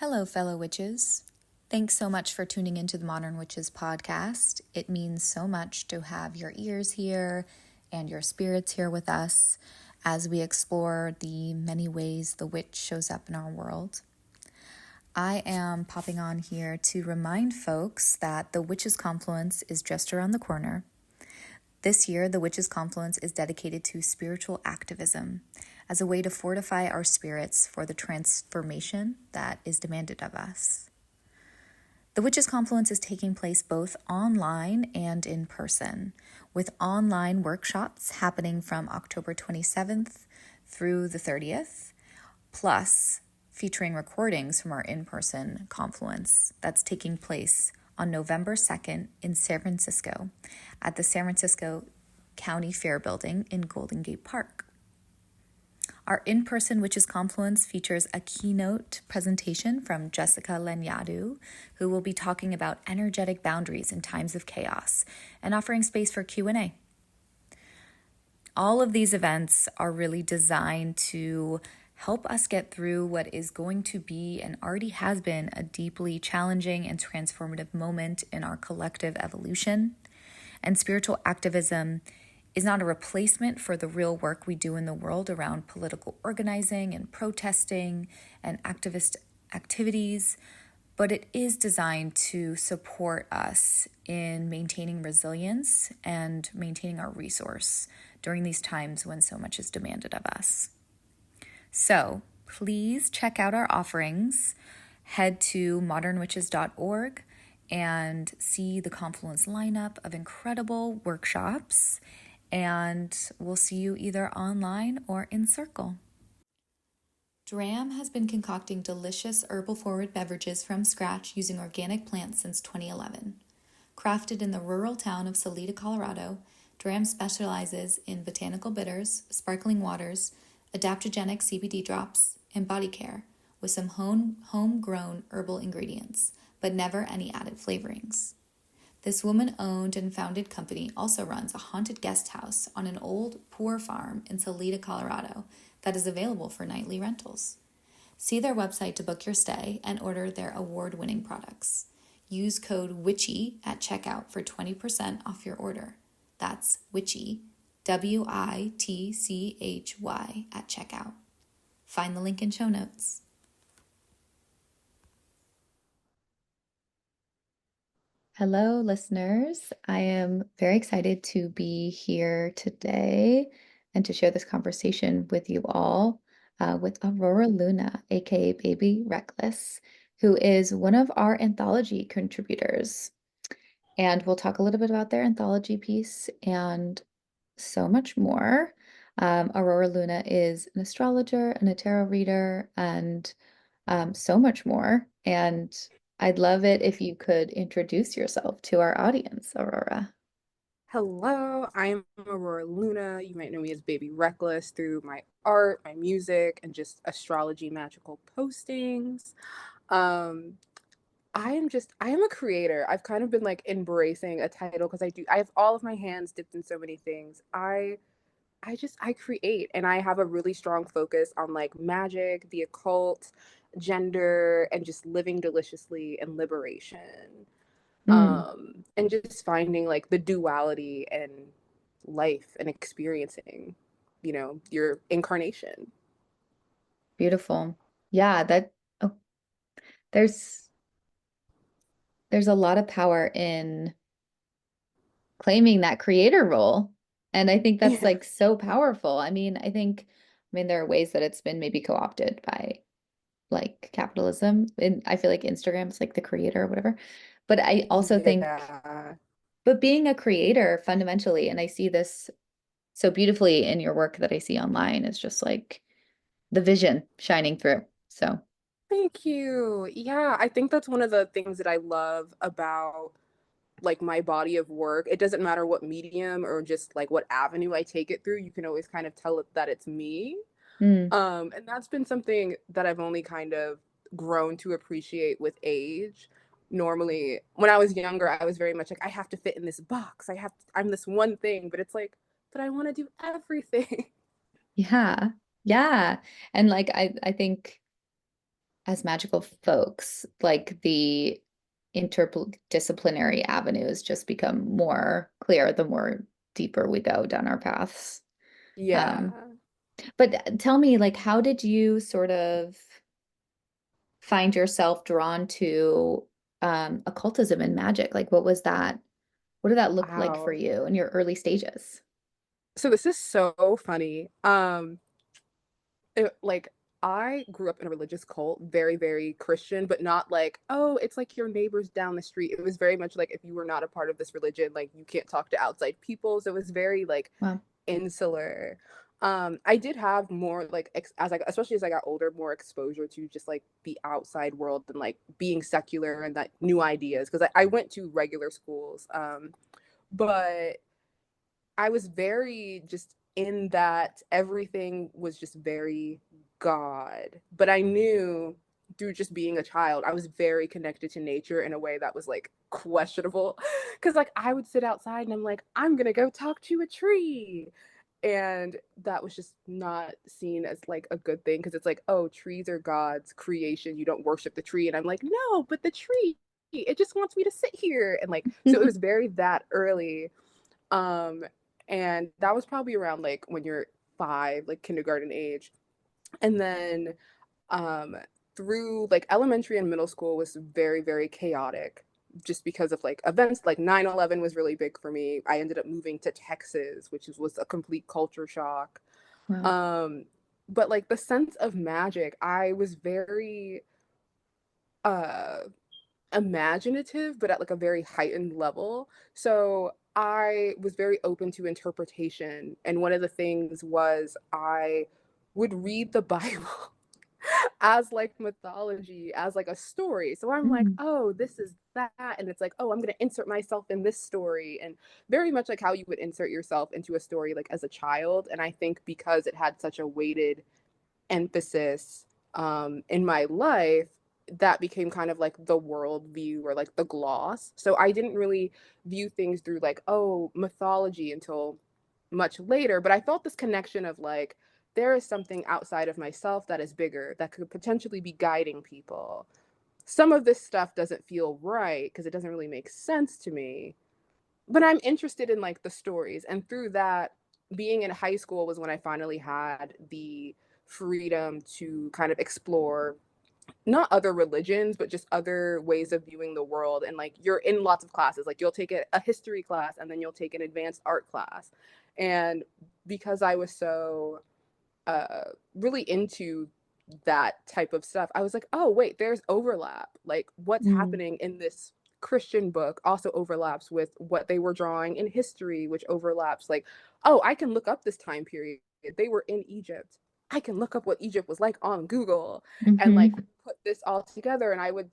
Hello, fellow witches. Thanks so much for tuning into the Modern Witches podcast. It means so much to have your ears here and your spirits here with us as we explore the many ways the witch shows up in our world. I am popping on here to remind folks that the Witches' Confluence is just around the corner. This year, the Witches' Confluence is dedicated to spiritual activism as a way to fortify our spirits for the transformation that is demanded of us. The Witches' Confluence is taking place both online and in person, with online workshops happening from October 27th through the 30th, plus featuring recordings from our in-person confluence that's taking place on November 2nd in San Francisco at the San Francisco County Fair Building in Golden Gate Park. Our in-person Witches Confluence features a keynote presentation from Jessica Lenyadu, who will be talking about energetic boundaries in times of chaos and offering space for Q&A. All of these events are really designed to help us get through what is going to be and already has been a deeply challenging and transformative moment in our collective evolution. And spiritual activism is not a replacement for the real work we do in the world around political organizing and protesting and activist activities, but it is designed to support us in maintaining resilience and maintaining our resource during these times when so much is demanded of us. So please check out our offerings. Head to modernwitches.org and see the Confluence lineup of incredible workshops. And we'll see you either online or in circle. DRAM has been concocting delicious herbal-forward beverages from scratch using organic plants since 2011. Crafted in the rural town of Salida, Colorado, DRAM specializes in botanical bitters, sparkling waters, adaptogenic CBD drops, and body care with some homegrown herbal ingredients, but never any added flavorings. This woman-owned and founded company also runs a haunted guest house on an old, poor farm in Salida, Colorado that is available for nightly rentals. See their website to book your stay and order their award-winning products. Use code WITCHY at checkout for 20% off your order. That's WITCHY, WITCHY at checkout. Find the link in show notes. Hello, listeners. I am very excited to be here today and to share this conversation with you all with Aurora Luna, aka Baby Reckless, who is one of our anthology contributors. And we'll talk a little bit about their anthology piece and so much more. Aurora Luna is an astrologer and a tarot reader and so much more. And I'd love it if you could introduce yourself to our audience, Aurora. Hello, I'm Aurora Luna. You might know me as Baby Reckless through my art, my music, and just astrology magical postings. I am a creator. I've kind of been like embracing a title because I have all of my hands dipped in so many things. I create, and I have a really strong focus on like magic, the occult, gender, and just living deliciously and liberation. Mm, And just finding like the duality in life and experiencing, your incarnation. beautiful. Yeah, oh, there's there's a lot of power in claiming that creator role. And I think that's Yeah. like so powerful. I mean, there are ways that it's been maybe co-opted by like capitalism. And I feel like Instagram is like the creator or whatever. But I also think, Yeah. but being a creator fundamentally, and I see this so beautifully in your work that I see online, is just like the vision shining through. So, Thank you. Yeah, I think that's one of the things that I love about like my body of work. It doesn't matter what medium or just like what avenue I take it through, you can always kind of tell it that it's me. mm, And that's been something that I've only kind of grown to appreciate with age. Normally, when I was younger, I was very much like, I have to fit in this box. I'm this one thing, but it's like, but I want to do everything. yeah, yeah. And like I think as magical folks, like the interdisciplinary avenues just become more clear the more deeper we go down our paths. Yeah. Um, but tell me, like, how did you sort of find yourself drawn to occultism and magic? Like, what was that? What did that look like for Wow. you in your early stages? So this is so funny. Like I grew up in a religious cult, very, very Christian, but not like, oh, it's like your neighbors down the street. It was very much like if you were not a part of this religion, like you can't talk to outside people. So it was very like Wow. insular. I did have more like as I especially as I got older, more exposure to just like the outside world and like being secular and that new ideas because I went to regular schools. But I was very just in that everything was just very God. But I knew through just being a child, I was very connected to nature in a way that was like questionable. Cause like I would sit outside and I'm like, I'm gonna go talk to a tree. And that was just not seen as like a good thing because it's like, oh, trees are God's creation. You don't worship the tree. And I'm like, no, but the tree, it just wants me to sit here. And like, so it was very that early. Um, and that was probably around like when you're 5, like kindergarten age. And then um, through like elementary and middle school was very, very chaotic just because of like events like 9/11 was really big for me. I ended up moving to Texas, which was a complete culture shock. Wow. Um, but like the sense of magic, I was very uh imaginative, but at like a very heightened level. So I was very open to interpretation. And one of the things was I would read the Bible as like mythology, as like a story. So I'm like, Mm. oh, this is that. And it's like, oh, I'm going to insert myself in this story. And very much like how you would insert yourself into a story like as a child. And I think because it had such a weighted emphasis in my life, that became kind of like the worldview or like the gloss. So I didn't really view things through like, oh, mythology until much later. But I felt this connection of like, there is something outside of myself that is bigger, that could potentially be guiding people. Some of this stuff doesn't feel right because it doesn't really make sense to me. But I'm interested in like the stories. And through that, being in high school was when I finally had the freedom to kind of explore not other religions, but just other ways of viewing the world. And like you're in lots of classes, like you'll take a history class and then you'll take an advanced art class. And because I was so really into that type of stuff, I was like, oh, wait, there's overlap. Like what's Mm. happening in this Christian book also overlaps with what they were drawing in history, which overlaps like, oh, I can look up this time period. They were in Egypt. I can look up what Egypt was like on Google and like Hmm. put this all together. And I would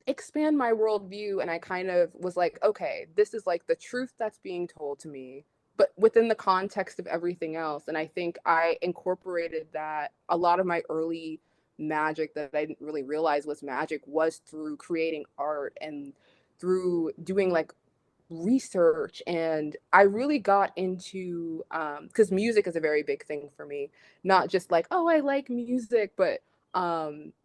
expand my worldview and I kind of was like, okay, this is like the truth that's being told to me, but within the context of everything else. And I think I incorporated that a lot of my early magic that I didn't really realize was magic was through creating art and through doing like research. And I really got into because music is a very big thing for me, not just like, oh, I like music, but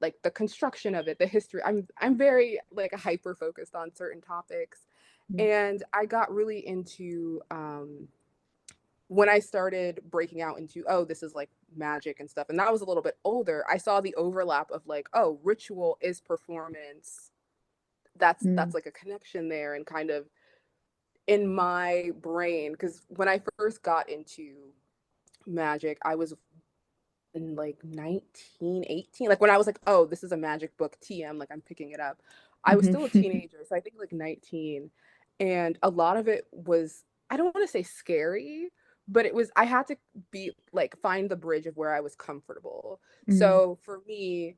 like the construction of it, the history. I'm very like hyper focused on certain topics. And I got really into when I started breaking out into, oh, this is like magic and stuff, and that was a little bit older, I saw the overlap of like, oh, ritual is performance. That's Mm. like a connection there. And kind of in my brain, because when I first got into magic, I was in like 1918. Like when I was like, oh, this is a magic book, TM, like I'm picking it up. I was still a Mhm. teenager, so I think like 19. And a lot of it was, I don't want to say scary, but it was, I had to be like, find the bridge of where I was comfortable. Mm. So for me,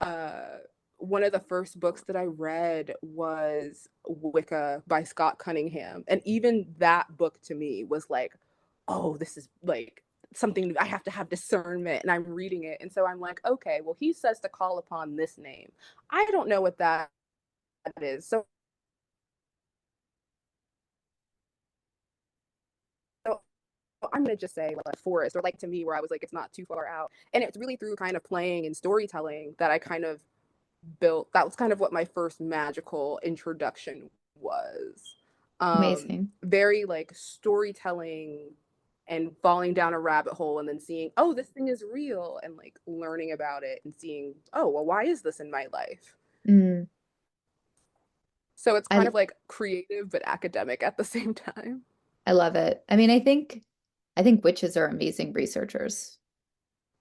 uh, one of the first books that I read was Wicca by Scott Cunningham. And even that book to me was like, oh, this is like something I have to have discernment. And I'm reading it. And so I'm like, okay, well, he says to call upon this name. I don't know what that is. So I'm gonna just say like a forest, or like to me where I was like, it's not too far out. And it's really through kind of playing and storytelling that I kind of built, that was kind of what my first magical introduction was. Amazing. Very like storytelling and falling down a rabbit hole and then seeing, oh, this thing is real, and like learning about it and seeing, oh, well, why is this in my life? Mm, So it's kind I of like creative but academic at the same time. I love it. I mean, I think witches are amazing researchers.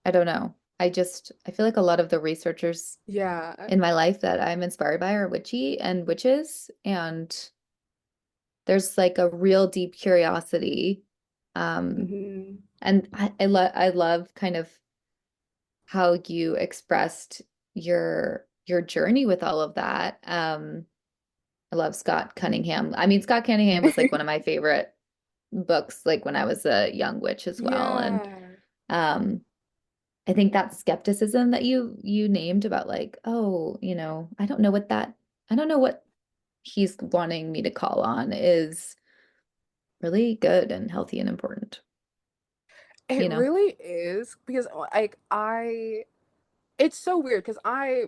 I don't know. I feel like a lot of the researchers Yeah. in my life that I'm inspired by are witchy and witches, and there's like a real deep curiosity. Um, Hmm. and I love kind of how you expressed your journey with all of that. I love Scott Cunningham. I mean, Scott Cunningham was like one of my favorite books, like when I was a young witch as well. And Yeah. um, I think that skepticism that you named about like, oh, I don't know what he's wanting me to call on is really good and healthy and important, you It know? really is because like it's so weird because I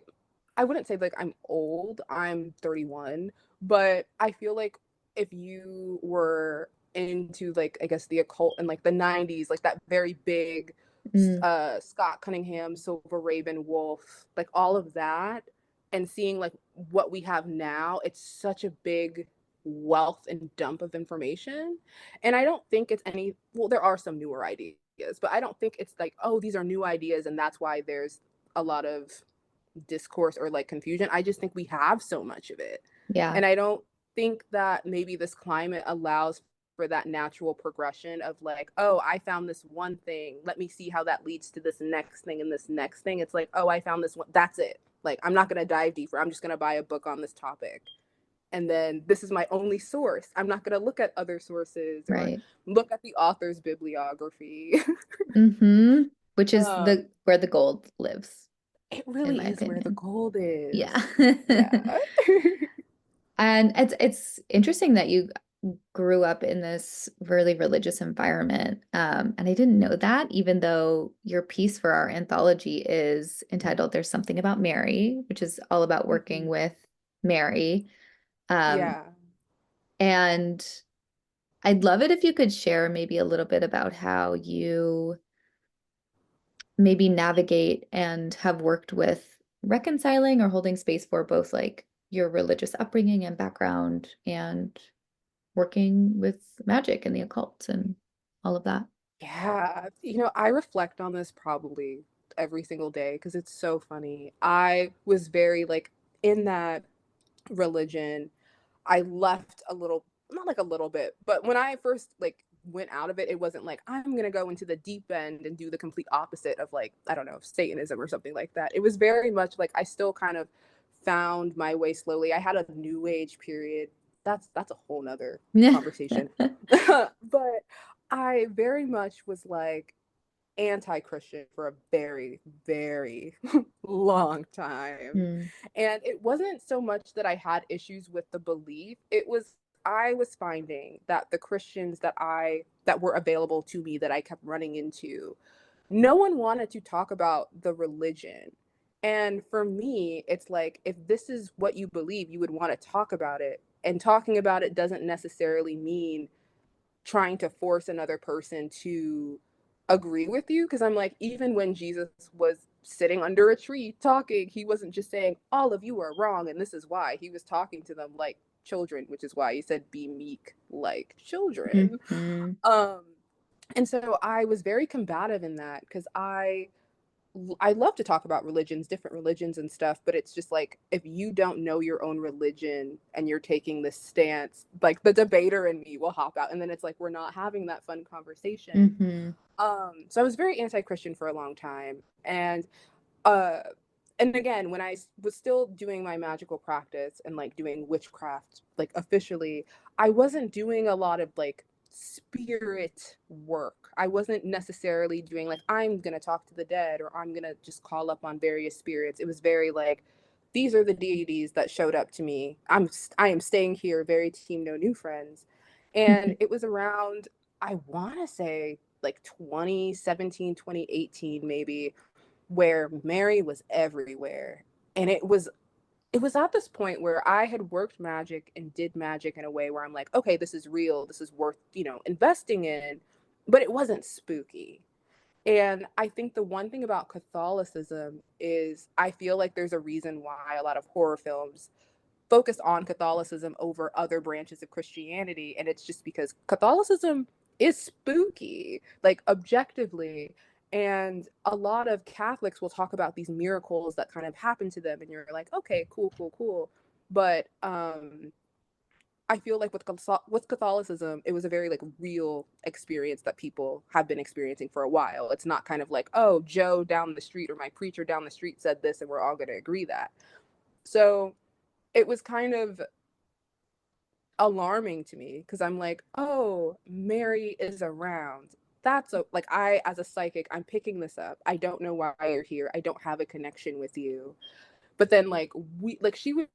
wouldn't say like I'm old. I'm 31, but I feel like if you were into like I guess the occult in like the 90s, like that very big Mm, Scott Cunningham, Silver Raven Wolf, like all of that, and seeing like what we have now, it's such a big wealth and dump of information. And I don't think it's any, well, there are some newer ideas, but I don't think it's like, oh, these are new ideas and that's why there's a lot of discourse or like confusion. I just think we have so much of it. yeah. And I don't think that maybe this climate allows for that natural progression of like, oh, I found this one thing. Let me see how that leads to this next thing and this next thing. It's like, oh, I found this one. That's it. Like, I'm not going to dive deeper. I'm just going to buy a book on this topic. And then this is my only source. I'm not going to look at other sources or Right. look at the author's bibliography. Mm-hmm. Which is um, the where the gold lives, it in really my is where the opinion. gold Yeah. is. Yeah. And it's interesting that you grew up in this really religious environment. And I didn't know that, even though your piece for our anthology is entitled There's Something About Mary, which is all about working Mhm. with Mary. Um, Yeah. and I'd love it if you could share maybe a little bit about how you maybe navigate and have worked with reconciling or holding space for both like your religious upbringing and background and working with magic and the occult and all of that. Yeah. I reflect on this probably every single day because it's so funny. I was very like in that religion. I left a little, not like a little bit, but when I first like went out of it, it wasn't like I'm gonna go into the deep end and do the complete opposite of like, I don't know, Satanism or something like that. It was very much like I still kind of found my way slowly. I had a new age period. That's a whole nother Yeah. conversation. But I very much was like anti-Christian for a very, very long time. Mm, And it wasn't so much that I had issues with the belief. It was I was finding that the Christians that were available to me that I kept running into, no one wanted to talk about the religion. And for me, it's like if this is what you believe, you would want to talk about it. And talking about it doesn't necessarily mean trying to force another person to agree with you, because I'm like, even when Jesus was sitting under a tree talking, he wasn't just saying all of you are wrong and this is why. He was talking to them like children, which is why he said be meek like children. mhm. um and so I was very combative in that because I love to talk about religions, different religions and stuff, but it's just like if you don't know your own religion and you're taking this stance, like the debater in me will hop out and then it's like we're not having that fun conversation. Mhm. So I was very anti-Christian for a long time. Uh and again, when was still doing my magical practice and like doing witchcraft like officially, I wasn't doing a lot of like spirit work. I wasn't necessarily doing like I'm going to talk to the dead or I'm going to just call up on various spirits. It was very like these are the deities that showed up to me. I am staying here, very team no new friends. And it was around, I want to say like 2017, 2018 maybe, where Mary was everywhere. And it was it was at this point where I had worked magic and did magic in a way where I'm like, okay, this is real, this is worth, investing in, but it wasn't spooky. And I think the one thing about Catholicism is I feel like there's a reason why a lot of horror films focus on Catholicism over other branches of Christianity. And it's just because Catholicism is spooky, like objectively. And a lot of Catholics will talk about these miracles that kind of happen to them. And you're like, okay, cool, cool, cool. But I feel like with Catholicism, it was a very like real experience that people have been experiencing for a while. It's not kind of like, oh, Joe down the street or my preacher down the street said this and we're all going to agree that. So it was kind of alarming to me because I'm like, oh, Mary is around. That's a like I as a psychic, I'm picking this up. I don't know why you're here. I don't have a connection with you. But then she would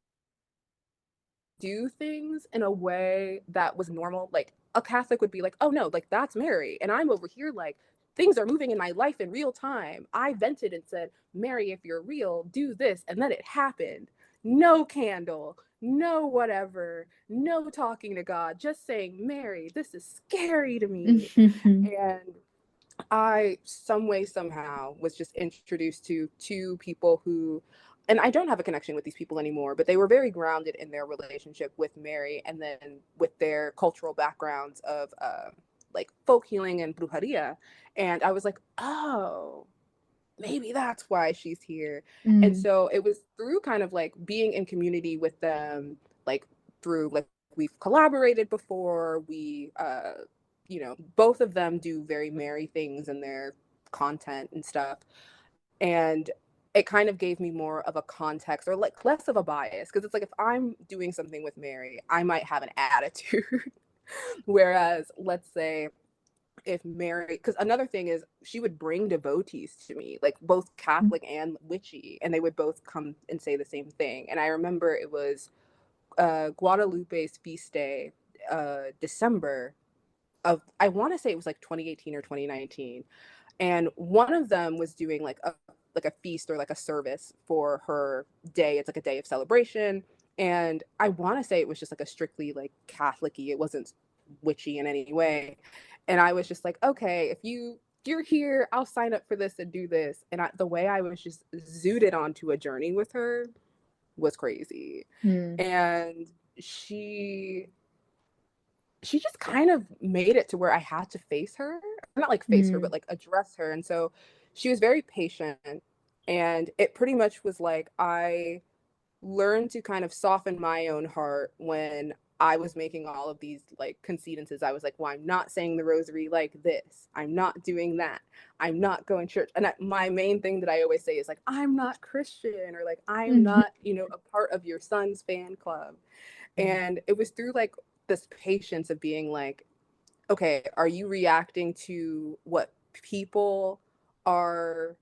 do things in a way that was normal. Like a Catholic would be like, oh no, like that's Mary. And I'm over here like things are moving in my life in real time. I vented and said, Mary, if you're real, do this. And then it happened. No candle, no whatever, no talking to God, just saying, Mary, this is scary to me. And I, some way, somehow, was just introduced to two people who, and I don't have a connection with these people anymore, but they were very grounded in their relationship with Mary and then with their cultural backgrounds of like folk healing and brujeria. And I was like, oh, maybe that's why she's here. And Mm. so it was through kind of like being in community with them, like through like we've collaborated before, both of them do very merry things in their content and stuff. And it kind of gave me more of a context or like less of a bias because it's like if I'm doing something with Mary, I might have an attitude. Whereas let's say if Mary, because another thing is she would bring devotees to me, like both Catholic and witchy, and they would both come and say the same thing. And I remember it was Guadalupe's feast day, December of, I want to say it was like 2018 or 2019. And one of them was doing like a feast or like a service for her day. It's like a day of celebration. And I want to say it was just like a strictly like Catholic-y. It wasn't witchy in any way. And I was just like, okay, if you're here, I'll sign up for this and do this. And the way I was just zooted onto a journey with her was crazy. Mm. And she just kind of made it to where I had to face her, not like face her, but Mm. like address her. And so she was very patient. And it pretty much was like I learned to kind of soften my own heart when I was making all of these like concedences. I was like, well, I'm not saying the rosary like this. I'm not doing that. I'm not going to church. And my main thing that I always say is like, I'm not Christian or like, I am Mhm. not, a part of your son's fan club. And it was through like this patience of being like, okay, are you reacting to what people are,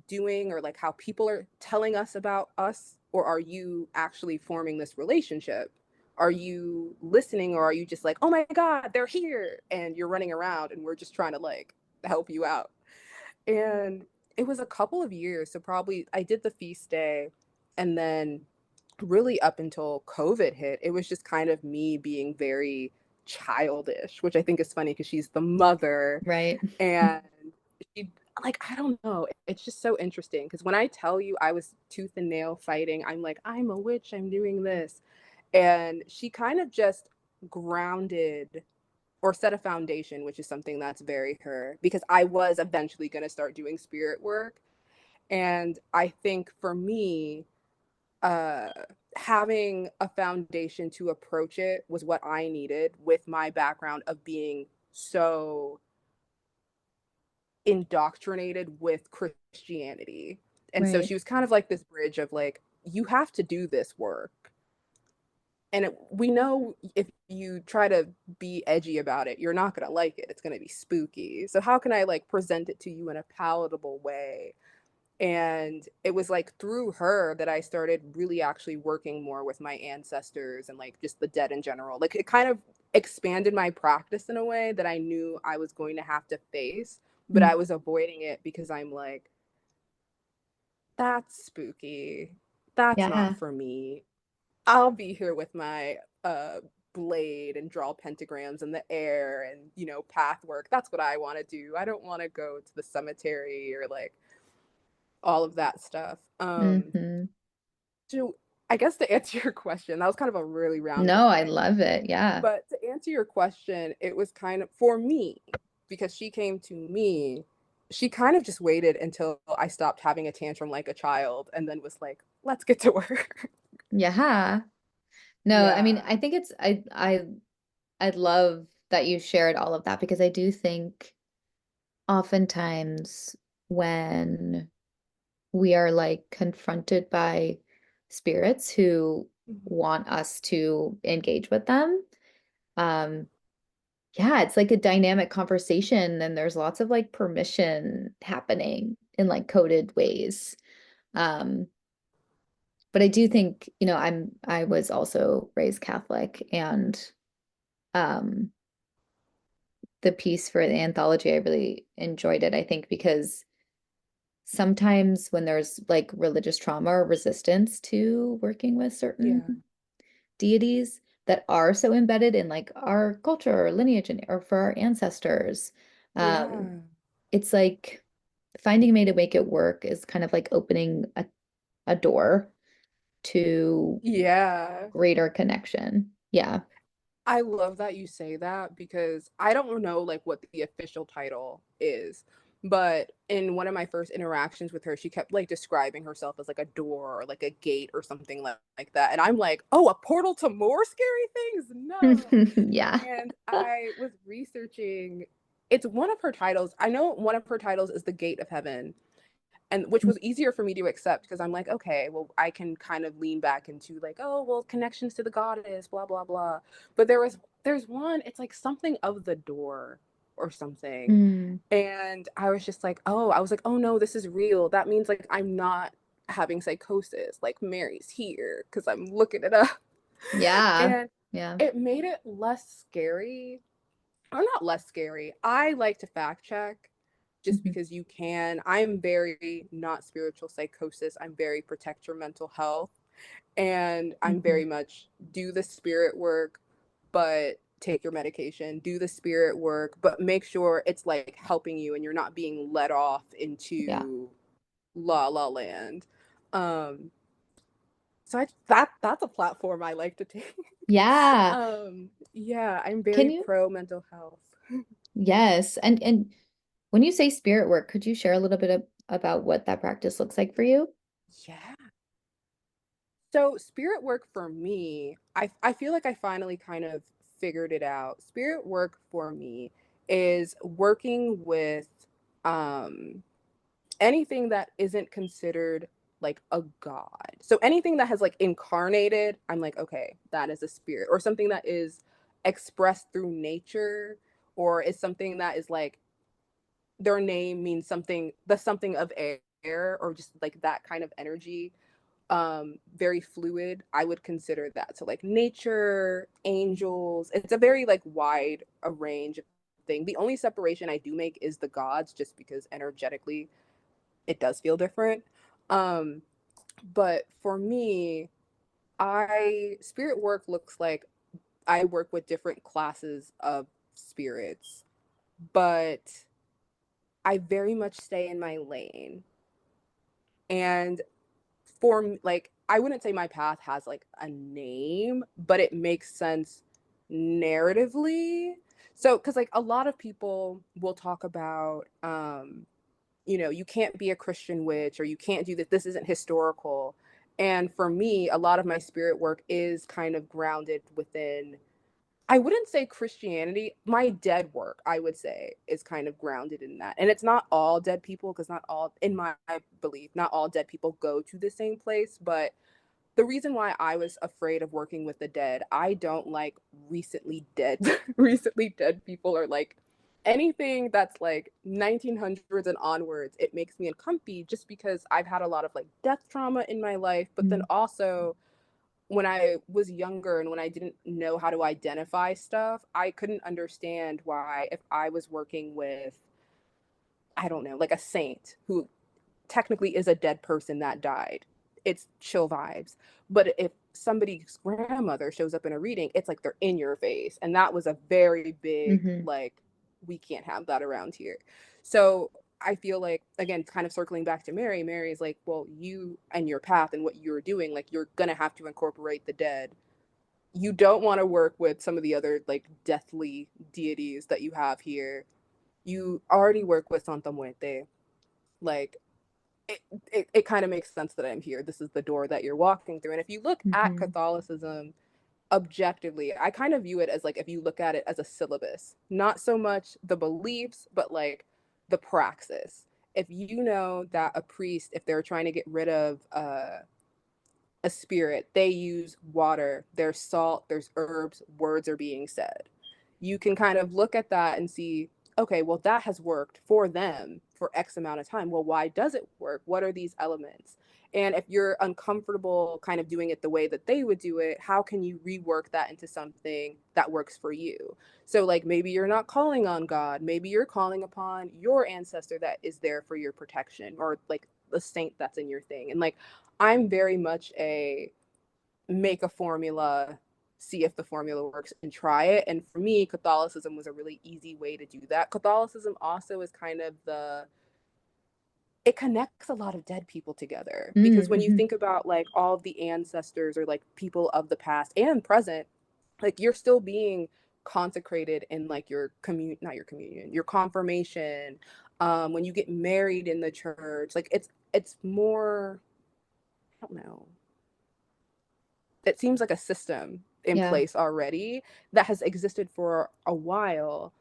doing or like how people are telling us about us? Or are you actually forming this relationship? Are you listening or are you just like, oh my God, they're here and you're running around and we're just trying to like help you out? And it was a couple of years. So probably I did the feast day and then really up until COVID hit, it was just kind of me being very childish, which I think is funny because she's the mother Right. and she like I don't know. It's just so interesting because when I tell you I was tooth and nail fighting, I'm like, I'm a witch, I'm doing this. And she kind of just grounded or set a foundation, which is something that's very her because I was eventually going to start doing spirit work. And I think for me, uh having a foundation to approach it was what I needed with my background of being so indoctrinated with Christianity. And so Right. she was kind of like this bridge of like, you have to do this work. And we know if you try to be edgy about it, you're not going to like it. It's going to be spooky. So how can I like present it to you in a palatable way? And it was like through her that I started really actually working more with my ancestors and like just the dead in general. Like it kind of expanded my practice in a way that I knew I was going to have to face, but I Mm. was avoiding it because I'm like, that's spooky. That's not Yeah. for me. I'll be here with my blade and draw pentagrams in the air and, path work. That's what I want to do. I don't want to go to the cemetery or like all of that stuff. Hmm. So I guess to answer your question, that was kind of a really No, roundabout I way. love it. Yeah. But to answer your question, it was kind of for me because she came to me. She kind of just waited until I stopped having a tantrum like a child and then was like, let's get to work. Yeah. No, I mean, Yeah. I think I love that you shared all of that because I do think oftentimes when we are like confronted by spirits who Mhm. want us to engage with them, um, yeah, it's like a dynamic conversation and there's lots of like permission happening in like coded ways. Um, but I do think, I was also raised Catholic and um the piece for the anthology, I really enjoyed it, I think, because sometimes when there's like religious trauma or resistance to working with certain Yeah. deities that are so embedded in like our culture or lineage or for our ancestors, um, Yeah. it's like finding a way to make it work is kind of like opening a door to Yeah. greater connection. Yeah. I love that you say that because I don't know like what the official title is. But in one of my first interactions with her, she kept like describing herself as like a door or like a gate or something like that. And I'm like, oh, a portal to more scary things? No. Yeah. And I was researching, it's one of her titles. I know one of her titles is The Gate of Heaven, and which was easier for me to accept because I'm like, okay, well, I can kind of lean back into like, oh, well, connections to the goddess, blah blah blah. But there's one, it's like something of the door or something, Mm, and I was just like, oh, I was like, oh no, this is real. That means like I'm not having psychosis. Like Mary's here because I'm looking it up, yeah. and Yeah. it made it less scary, or not less scary. I like to fact check just Mhm. because you can. I'm very not spiritual psychosis. I'm very protect your mental health. And I'm Mhm. very much do the spirit work, but take your medication, do the spirit work, but make sure it's like helping you and you're not being led off Yeah. into la la land. Um, so that's a platform I like to take. Yeah. Yeah, I'm Can very you? pro mental health. Yes. And when you say spirit work, could you share a little bit about what that practice looks like for you? Yeah. So spirit work for me, I feel like I finally kind of figured it out. Spirit work for me is working with um anything that isn't considered like a god. So anything that has like incarnated, I'm like, okay, that is a spirit, or something that is expressed through nature, or is something that is like their name means something, the something of air, or just like that kind of energy, very fluid. I would consider that. So like nature, angels, it's a very like wide a range of thing. The only separation I do make is the gods, just because energetically it does feel different. um but for me, I spirit work looks like I work with different classes of spirits, but I very much stay in my lane. And for like, I wouldn't say my path has like a name, but it makes sense narratively. So because like a lot of people will talk about you can't be a Christian witch, or you can't do that, this isn't historical. And for me, a lot of my spirit work is kind of grounded within, I wouldn't say Christianity. My dead work, I would say, is kind of grounded in that. And it's not all dead people, because not all, in my belief, not all dead people go to the same place. But the reason why I was afraid of working with the dead, I don't like recently dead, recently dead people, or like anything that's like 1900s and onwards. It makes me uncomfy just because I've had a lot of like death trauma in my life, but then Mm. also when I was younger and when I didn't know how to identify stuff, I couldn't understand why, if I was working with, I don't know, like a saint who technically is a dead person that died, it's chill vibes. But if somebody's grandmother shows up in a reading, it's like they're in your face. And that was a very big, Mm-hmm. like, we can't have that around here. So I feel like, again, kind of circling back to Mary is like, well, you and your path and what you're doing, like, you're going to have to incorporate the dead. You don't want to work with some of the other, like, deathly deities that you have here. You already work with Santa Muerte. Like, it kind of makes sense that I'm here. This is the door that you're walking through. And if you look at Mm-hmm. Catholicism objectively, I kind of view it as like, if you look at it as a syllabus, not so much the beliefs, but like the praxis. If you know that a priest, if they're trying to get rid of a spirit, they use water, there's salt, there's herbs, words are being said. You can kind of look at that and see, okay, well, that has worked for them for X amount of time. Well, why does it work? What are these elements? And if you're uncomfortable kind of doing it the way that they would do it, how can you rework that into something that works for you? So, like, maybe you're not calling on God, maybe you're calling upon your ancestor that is there for your protection, or like the saint that's in your thing. And like, I'm very much a make a formula, see if the formula works, and try it. And for me, Catholicism was a really easy way to do that. Catholicism also is kind of it connects a lot of dead people together, because when you Mm-hmm. think about like all of the ancestors or like people of the past and present, like, you're still being consecrated in like your not your communion, your confirmation, when you get married in the church, like it's more, I don't know, it seems like a system in Yeah. place already that has existed for a while.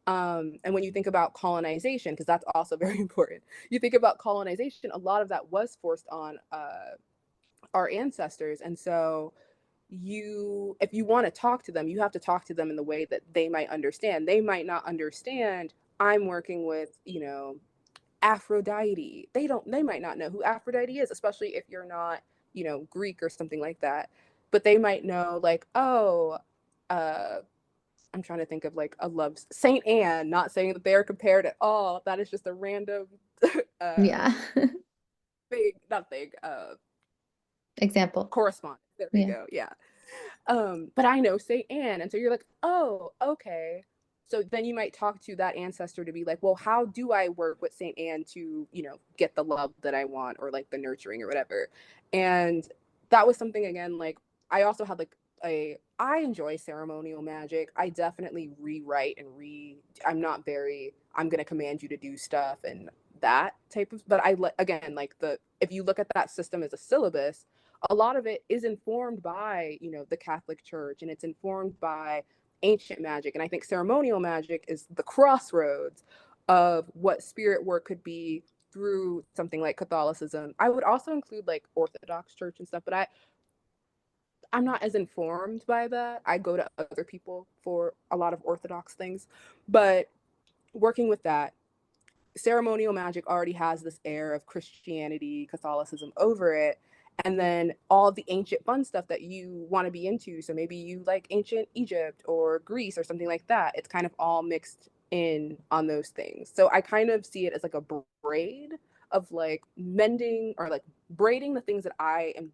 And when you think about colonization, because that's also very important, you think about colonization, a lot of that was forced on our ancestors. And so if you want to talk to them, you have to talk to them in the way that they might understand. They might not understand, I'm working with, Aphrodite. They might not know who Aphrodite is, especially if you're not, Greek or something like that. But they might know, like, oh, uh I'm trying to think of like a love Saint Anne, not saying that they are compared at all. That is just a random uh Yeah. thing, not thing, Example. correspondence. There we Yeah. go. Yeah. But I know Saint Anne. And so you're like, oh, okay. So then you might talk to that ancestor to be like, well, how do I work with Saint Anne to, get the love that I want, or like the nurturing or whatever. And that was something, again, like, I also had like I enjoy ceremonial magic. I definitely rewrite and I'm not very, I'm going to command you to do stuff and that type of, but again, like, if you look at that system as a syllabus, a lot of it is informed by, the Catholic Church, and it's informed by ancient magic. And I think ceremonial magic is the crossroads of what spirit work could be through something like Catholicism. I would also include like Orthodox Church and stuff, but I'm not as informed by that. I go to other people for a lot of Orthodox things. But working with that, ceremonial magic already has this air of Christianity, Catholicism over it. And then all the ancient fun stuff that you want to be into. So maybe you like ancient Egypt or Greece or something like that. It's kind of all mixed in on those things. So I kind of see it as like a braid of like mending, or like braiding the things that I am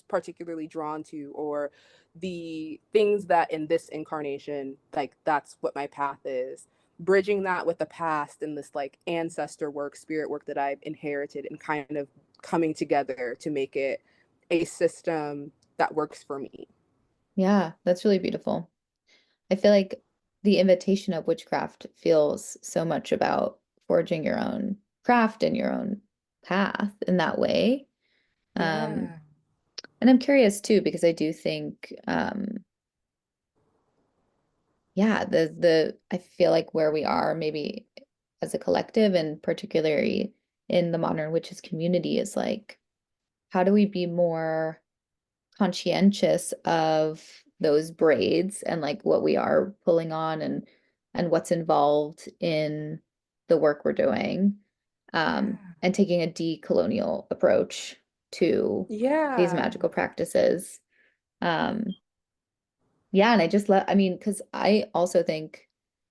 particularly drawn to, or the things that in this incarnation, like, that's what my path is, bridging that with the past and this like ancestor work, spirit work that I've inherited, and kind of coming together to make it a system that works for me. Yeah, that's really beautiful. I feel like the invitation of witchcraft feels so much about forging your own craft and your own path in that way. Um, Yeah. and I'm curious too, because I do think, yeah, I feel like where we are maybe as a collective, and particularly in the modern witches community, is like, how do we be more conscientious of those braids and like what we are pulling on, and what's involved in the work we're doing, Yeah. and taking a decolonial approach to these Yeah. magical practices. Um, yeah, and I mean, because I also think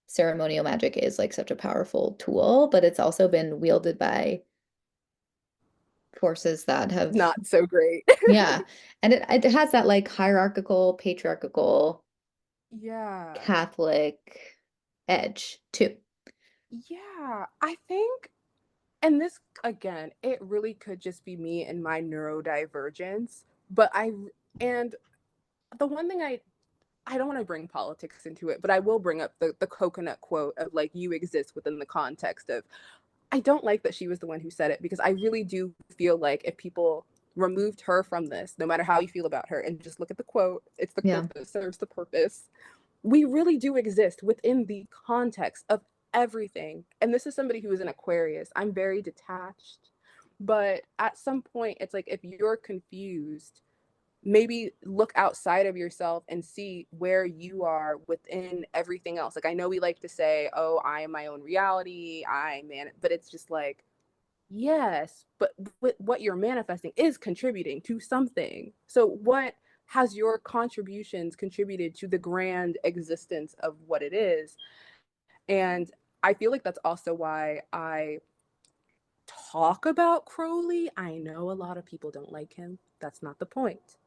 ceremonial magic is like such a powerful tool, but it's also been wielded by forces that have, Not so great. yeah. And it has that like hierarchical, patriarchal, Yeah. Catholic edge too. Yeah. I think, and this, again, it really could just be me and my neurodivergence, but and the one thing I don't want to bring politics into it, but I will bring up the coconut quote of like, you exist within the context of, I don't like that she was the one who said it, because I really do feel like if people removed her from this, no matter how you feel about her, and just look at the quote, it's the Yeah. quote that serves the purpose. We really do exist within the context of everything. And this is somebody who is an Aquarius. I'm very detached. But at some point, it's like, if you're confused, maybe look outside of yourself and see where you are within everything else. Like, I know we like to say, oh, I am my own reality, but it's just like, yes, but what you're manifesting is contributing to something. So what has your contributions contributed to the grand existence of what it is? And I feel like that's also why I talk about Crowley. I know a lot of people don't like him. That's not the point.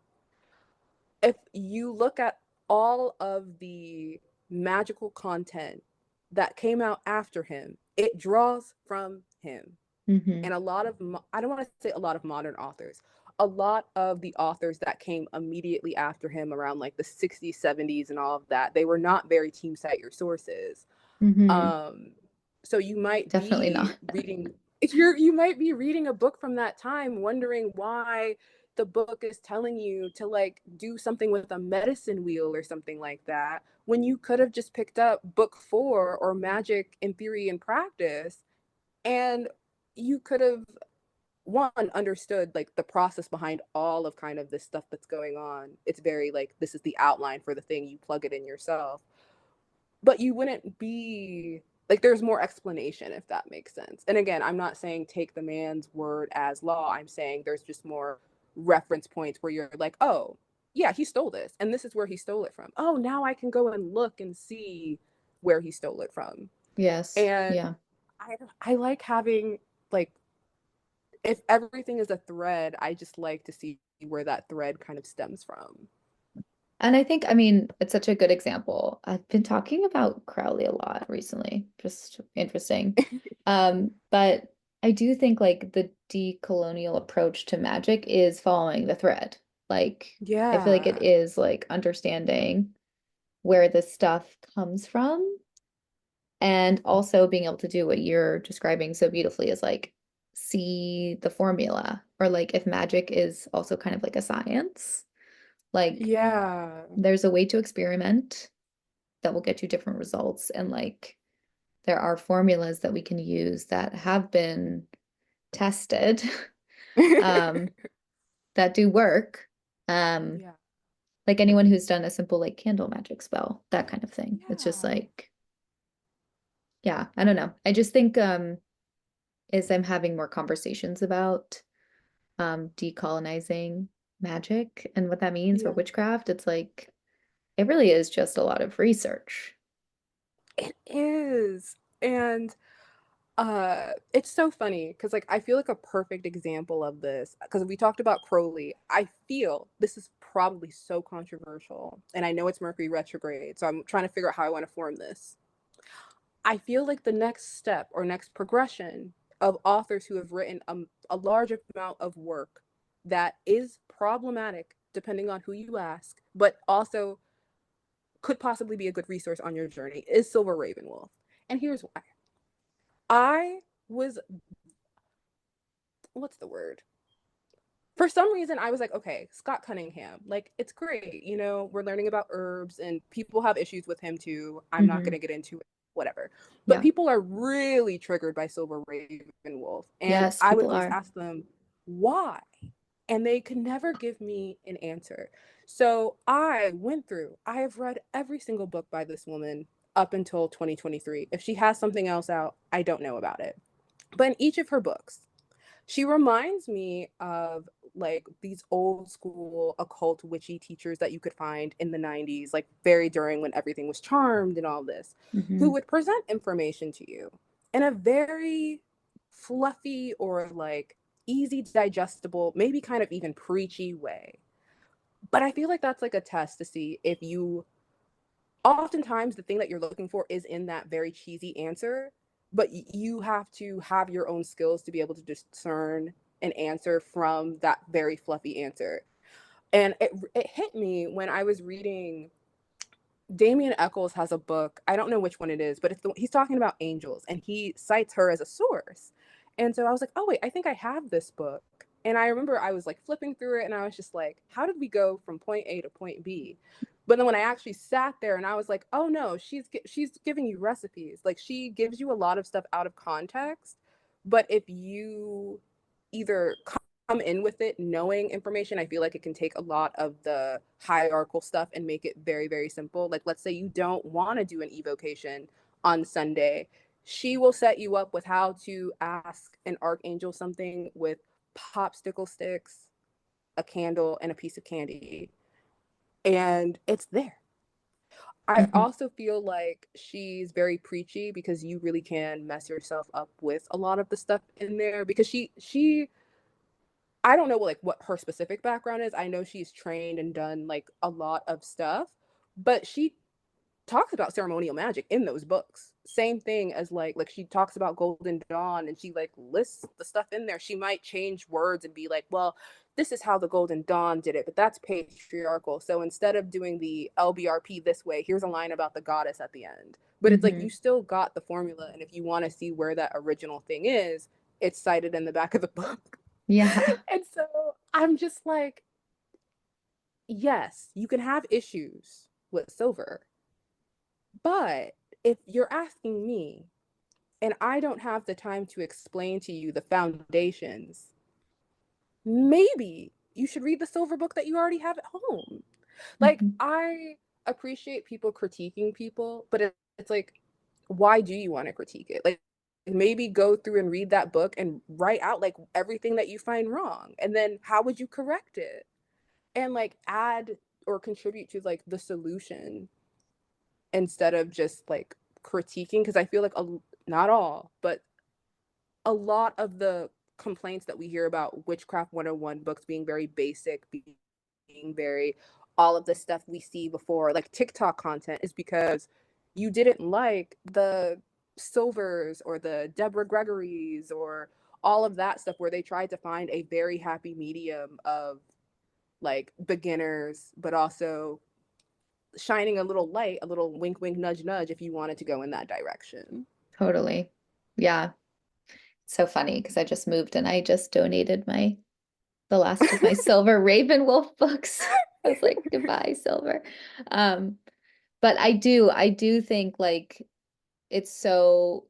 If you look at all of the magical content that came out after him, it draws from him. Hmm. And a lot of, I don't want to say a lot of modern authors, a lot of the authors that came immediately after him around like the 60s, 70s, and all of that, they were not very team cite your sources. Hmm. Um, so you might Definitely be not. reading, if you might be reading a book from that time, wondering why the book is telling you to like do something with a medicine wheel or something like that, when you could have just picked up book 4 or Magic in Theory and Practice, and you could have, one, understood like the process behind all of kind of this stuff that's going on. It's very like, this is the outline for the thing, you plug it in yourself, but you wouldn't be like, there's more explanation, if that makes sense. And again, I'm not saying take the man's word as law. I'm saying there's just more reference points where you're like, oh yeah, he stole this and this is where he stole it from. Oh, now I can go and look and see where he stole it from. Yes. And Yeah. I like having, like, if everything is a thread, I just like to see where that thread kind of stems from. And I think, I mean, it's such a good example. I've been talking about Crowley a lot recently, just interesting. But I do think like the decolonial approach to magic is following the thread. Like, I feel like it Yeah. is like understanding where this stuff comes from and also being able to do what you're describing so beautifully is like see the formula or like if magic is also kind of like a science, like Yeah. there's a way to experiment that will get you different results. And like there are formulas that we can use that have been tested um, that do work. Um, Yeah. like anyone who's done a simple like candle magic spell, that kind of thing. It's just Yeah. like, yeah, I don't know. I just think as I'm having more conversations about decolonizing magic and what that means or Yeah. witchcraft, it's like it really is just a lot of research. It is. And it's so funny because like I feel like a perfect example of this, because we talked about Crowley. I feel this is probably so controversial, and I know it's Mercury retrograde, so I'm trying to figure out how I want to form this. I feel like the next step or next progression of authors who have written a large amount of work that is problematic depending on who you ask, but also could possibly be a good resource on your journey, is Silver Ravenwolf. And here's why. I was, what's the word? For some reason, I was like, okay, Scott Cunningham, like, it's great. You know, we're learning about herbs and people have issues with him too. I'm not going Hmm. to get into it, whatever. But Yeah. people are really triggered by Silver Ravenwolf. And Yes, I would people always are. ask them, why? And they could never give me an answer. So I have read every single book by this woman up until 2023. If she has something else out, I don't know about it. But in each of her books, she reminds me of like these old school occult witchy teachers that you could find in the 90s, like very during when everything was charmed and all this, who Hmm. would present information to you in a very fluffy or like easy, digestible, maybe kind of even preachy way. But I feel like that's like a test to see if you, oftentimes the thing that you're looking for is in that very cheesy answer, but you have to have your own skills to be able to discern an answer from that very fluffy answer. And it hit me when I was reading. Damien Eccles has a book. I don't know which one it is, but he's talking about angels and he cites her as a source. And so I was like, oh, wait, I think I have this book. And I remember I was like flipping through it and I was just like, how did we go from point A to point B? But then when I actually sat there and I was like, oh no, she's giving you recipes. Like she gives you a lot of stuff out of context. But if you either come in with it knowing information, I feel like it can take a lot of the hierarchical stuff and make it very, very simple. Like, let's say you don't want to do an evocation on Sunday. She will set you up with how to ask an archangel something with popsicle sticks, a candle, and a piece of candy. And it's there. I Hmm. also feel like she's very preachy because you really can mess yourself up with a lot of the stuff in there because she I don't know like what her specific background is. I know she's trained and done like a lot of stuff, but she talks about ceremonial magic in those books. Same thing as like she talks about Golden Dawn and she like lists the stuff in there. She might change words and be like, well, this is how the Golden Dawn did it, but that's patriarchal. So instead of doing the LBRP this way, here's a line about the goddess at the end. But it's like Hmm. you still got the formula, and if you want to see where that original thing is, it's cited in the back of the book. Yeah. And so I'm just like, yes, you can have issues with silver, but if you're asking me and I don't have the time to explain to you the foundations, maybe you should read the silver book that you already have at home. Like, Hmm. I appreciate people critiquing people, but it's like, why do you want to critique it? Like, maybe go through and read that book and write out like everything that you find wrong. And then how would you correct it? And like add or contribute to like the solution instead of just like critiquing. Because I feel like not all, but a lot of the complaints that we hear about witchcraft 101 books being very basic, being very all of the stuff we see before like TikTok content is because you didn't like the Silvers or the Deborah Gregory's or all of that stuff where they tried to find a very happy medium of like beginners but also shining a little light, a little wink wink nudge nudge if you wanted to go in that direction. Totally. Yeah. So funny because I just moved and I just donated the last of my Silver Ravenwolf books. I was like, goodbye, Silver. Um, but I do think like it's so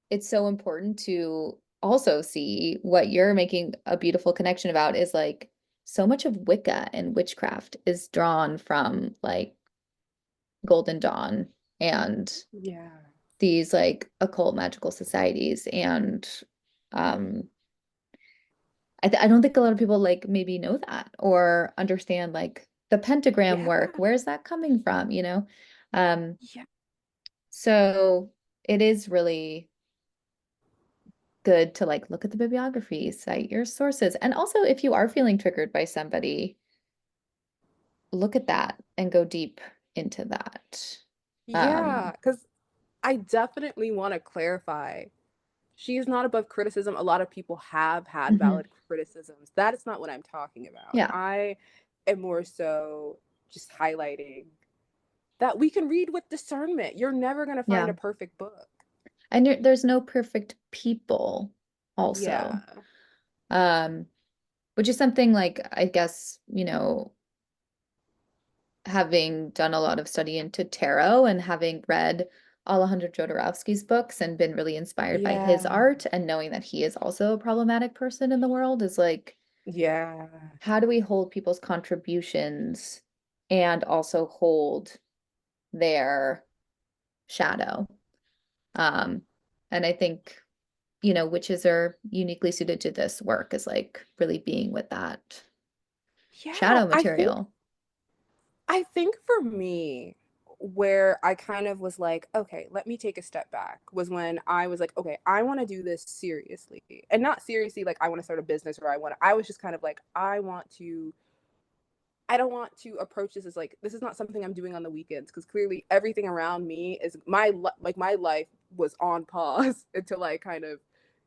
it's so important to also see what you're making a beautiful connection about is like so much of Wicca and witchcraft is drawn from like Golden Dawn and Yeah. these like occult magical societies and um I don't think a lot of people like maybe know that or understand like the pentagram Yeah. work. Where's that coming from, you know? Um, Yeah. so it is really good to like look at the bibliography, cite your sources. And also if you are feeling triggered by somebody, look at that and go deep into that. Yeah. Um, Because I definitely want to clarify she is not above criticism. A lot of people have had mhm. valid criticisms. That is not what I'm talking about. Yeah, I am more so just highlighting that we can read with discernment. You're never going to find yeah. a perfect book. And there's no perfect people also. Yeah. Um, which is something like I guess, having done a lot of study into tarot and having read Alejandro Jodorowsky's books and been really inspired by his Yeah. art and knowing that he is also a problematic person in the world is like, Yeah. how do we hold people's contributions and also hold their shadow? Um, and I think, witches are uniquely suited to this work is like really being with that Yeah. shadow material. I think for me, where I kind of was like, okay, let me take a step back, was when I was like, okay, I want to do this seriously. And not seriously like I want to start a business, or I was just kind of like, I don't want to approach this as like, this is not something I'm doing on the weekends, because clearly everything around me is my life was on pause until I kind of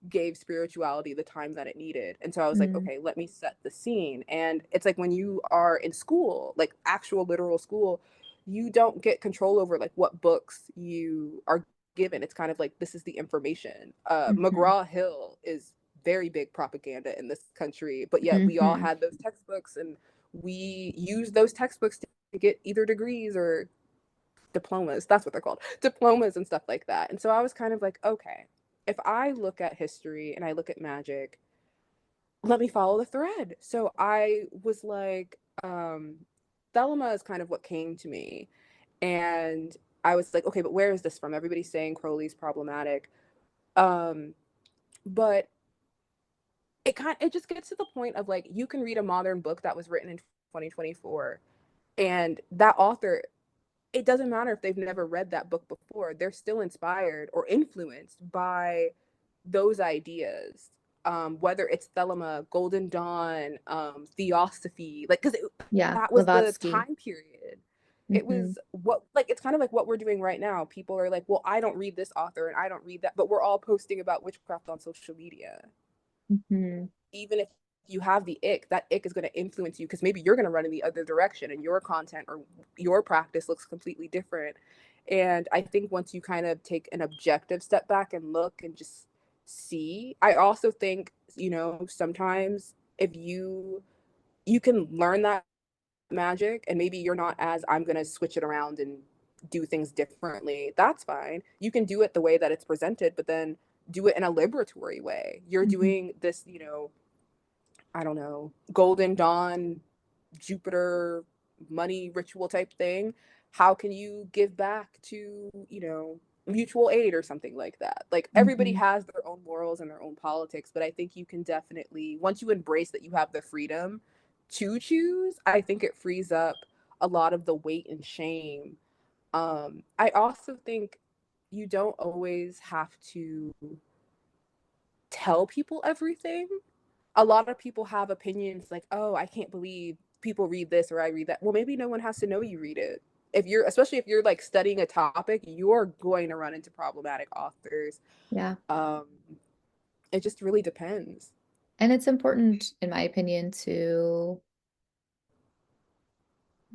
gave spirituality the time that it needed. And so I was like, Mm-hmm. okay, let me set the scene. And it's like when you are in school, like actual literal school, you don't get control over like what books you are given. It's kind of like, this is the information. McGraw Hill is very big propaganda in this country, but yet we all Mm-hmm. had those textbooks, and we use those textbooks to get either degrees or diplomas. That's what they're called, diplomas and stuff like that. And so I was kind of like, okay, if I look at history and I look at magic, let me follow the thread. So I was like, Thelema is kind of what came to me. And I was like, okay, but where is this from? Everybody's saying Crowley's problematic. Um, but it just gets to the point of like, you can read a modern book that was written in 2024, and that author, it doesn't matter if they've never read that book before, they're still inspired or influenced by those ideas. Whether it's Thelema, Golden Dawn, Theosophy, like, because Yeah, that was the Blavatsky. time period. It Mm-hmm. was what, like, it's kind of like what we're doing right now. People are like, well, I don't read this author and I don't read that, but we're all posting about witchcraft on social media. Mm-hmm. Even if you have the ick, that ick is going to influence you, because maybe you're going to run in the other direction and your content or your practice looks completely different. And I think once you kind of take an objective step back and look and just see, I also think, sometimes if you can learn that magic, and maybe you're not as, I'm going to switch it around and do things differently, that's fine. You can do it the way that it's presented, but then do it in a liberatory way. You're Mm-hmm. doing this, I don't know, Golden Dawn, Jupiter, money ritual type thing. How can you give back to, mutual aid or something like that? Like, everybody Mm-hmm. has their own morals and their own politics, but I think you can definitely, once you embrace that you have the freedom to choose, I think it frees up a lot of the weight and shame. I also think you don't always have to tell people everything. A lot of people have opinions like, oh, I can't believe people read this or I read that. Well, maybe no one has to know you read it. Especially if you're like studying a topic, you're going to run into problematic authors. Yeah. Um, it just really depends. And it's important, in my opinion, to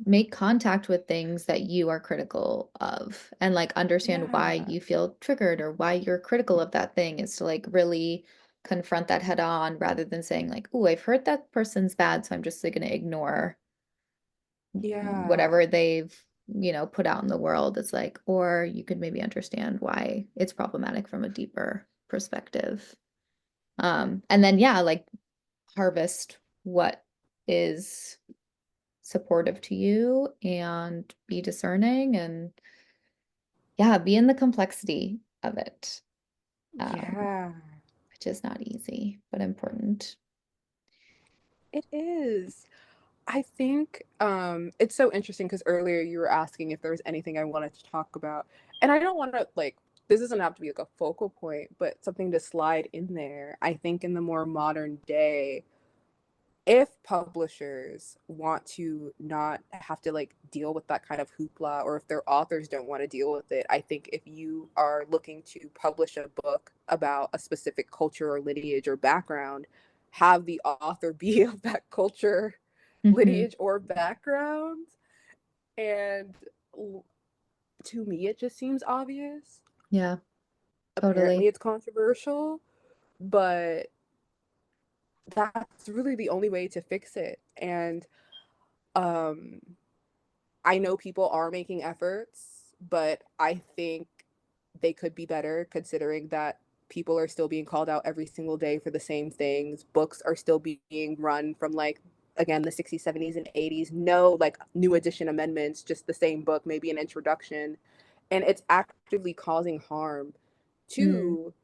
make contact with things that you are critical of and like understand why Yeah. you feel triggered or why you're critical of that thing is to like really confront that head on rather than saying like, oh, I've heard that person's bad, so I'm just like going to ignore Yeah. whatever they've, put out in the world. It's like, or you could maybe understand why it's problematic from a deeper perspective. And then yeah, like harvest what is supportive to you and be discerning and yeah, be in the complexity of it, Yeah. which is not easy, but important. It is. I think it's so interesting because earlier you were asking if there was anything I wanted to talk about. And I don't want to, like, this doesn't have to be like a focal point, but something to slide in there. I think in the more modern day, if publishers want to not have to like deal with that kind of hoopla, or if their authors don't want to deal with it, I think if you are looking to publish a book about a specific culture or lineage or background, have the author be of that culture, Hmm. lineage, or background. And to me, it just seems obvious. Yeah, Apparently, totally. it's controversial, but that's really the only way to fix it. And um, I know people are making efforts, but I think they could be better, considering that people are still being called out every single day for the same things. Books are still being run from, like, again, the 60s, 70s, and 80s. No, like, new edition amendments, just the same book, maybe an introduction. And it's actively causing harm Mm, to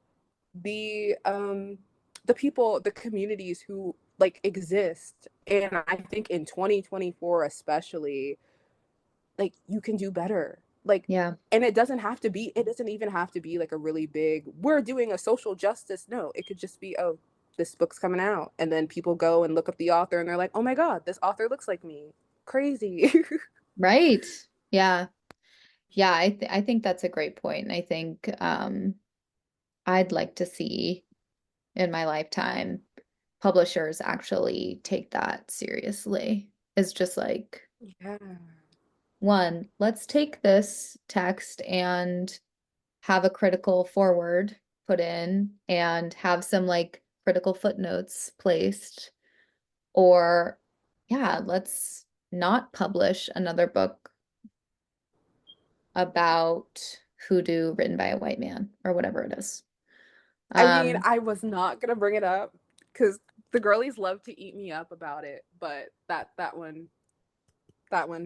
the people, the communities who like exist. And I think in 2024 especially, like, you can do better. Like, Yeah. and it doesn't even have to be like a really big, we're doing a social justice. No, it could just be, oh, this book's coming out. And then people go and look up the author and they're like, oh my God, this author looks like me. Crazy. Right. Yeah. Yeah, I think that's a great point. And I think I'd like to see in my lifetime publishers actually take that seriously. It's just like, Yeah. one, let's take this text and have a critical forward put in and have some like critical footnotes placed. Or, yeah, let's not publish another book about hoodoo written by a white man or whatever it is. I mean, Um, I was not gonna bring it up because the girlies love to eat me up about it, but that one